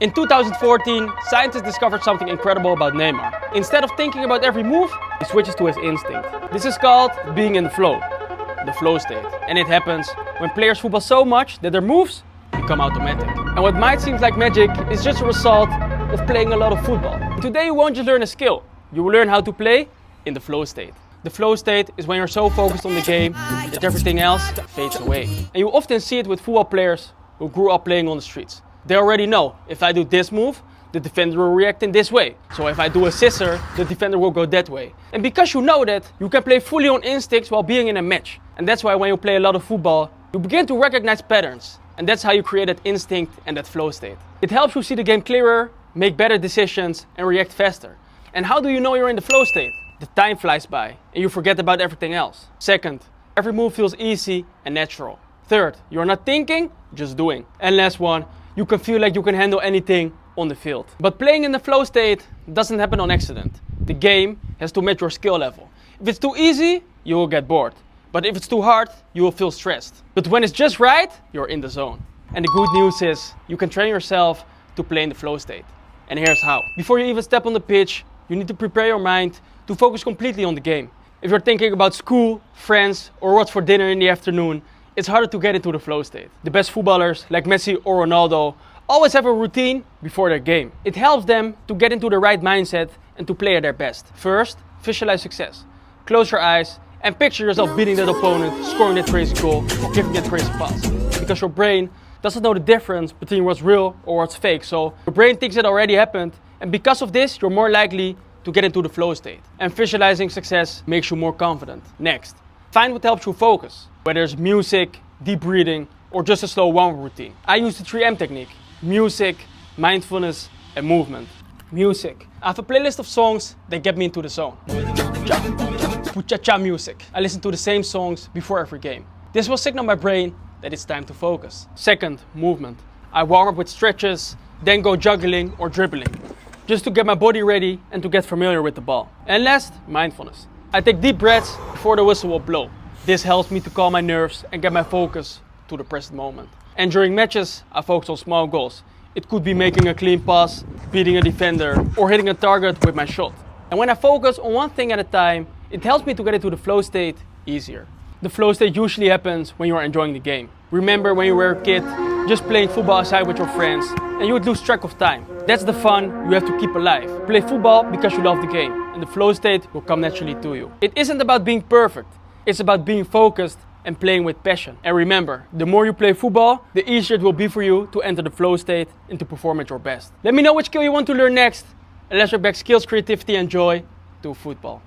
In 2014, scientists discovered something incredible about Neymar. Instead of thinking about every move, he switches to his instinct. This is called being in the flow state. And it happens when players football so much that their moves become automatic. And what might seem like magic is just a result of playing a lot of football. Today you won't just learn a skill, you will learn how to play in the flow state. The flow state is when you're so focused on the game that everything else fades away. And you often see it with football players who grew up playing on the streets. They already know, if I do this move, the defender will react in this way. So if I do a scissor, the defender will go that way. And because you know that, you can play fully on instincts while being in a match. And that's why when you play a lot of football, you begin to recognize patterns. And that's how you create that instinct and that flow state. It helps you see the game clearer, make better decisions, and react faster. And how do you know you're in the flow state? The time flies by and you forget about everything else. Second, every move feels easy and natural. Third, you're not thinking, just doing. And last one, you can feel like you can handle anything on the field. But playing in the flow state doesn't happen on accident. The game has to match your skill level. If it's too easy, you will get bored. But if it's too hard, you will feel stressed. But when it's just right, you're in the zone. And the good news is, you can train yourself to play in the flow state. And here's how. Before you even step on the pitch, you need to prepare your mind to focus completely on the game. If you're thinking about school, friends, or what's for dinner in the afternoon, it's harder to get into the flow state. The best footballers, like Messi or Ronaldo, always have a routine before their game. It helps them to get into the right mindset and to play at their best. First, visualize success. Close your eyes and picture yourself beating that opponent, scoring that crazy goal, or giving that crazy pass. Because your brain doesn't know the difference between what's real or what's fake. So your brain thinks it already happened, and because of this, you're more likely to get into the flow state. And visualizing success makes you more confident. Next, find what helps you focus. Whether it's music, deep breathing, or just a slow one routine. I use the 3M technique. Music, mindfulness, and movement. Music. I have a playlist of songs that get me into the zone. Cha-cha music. I listen to the same songs before every game. This will signal my brain that it's time to focus. Second, movement. I warm up with stretches, then go juggling or dribbling, just to get my body ready and to get familiar with the ball. And last, mindfulness. I take deep breaths before the whistle will blow. This helps me to calm my nerves and get my focus to the present moment. And during matches, I focus on small goals. It could be making a clean pass, beating a defender, or hitting a target with my shot. And when I focus on one thing at a time, it helps me to get into the flow state easier. The flow state usually happens when you are enjoying the game. Remember when you were a kid, just playing football outside with your friends, and you would lose track of time. That's the fun you have to keep alive. Play football because you love the game, and the flow state will come naturally to you. It isn't about being perfect, it's about being focused and playing with passion. And remember, the more you play football, the easier it will be for you to enter the flow state and to perform at your best. Let me know which skill you want to learn next, and let's bring back skills, creativity, and joy to football.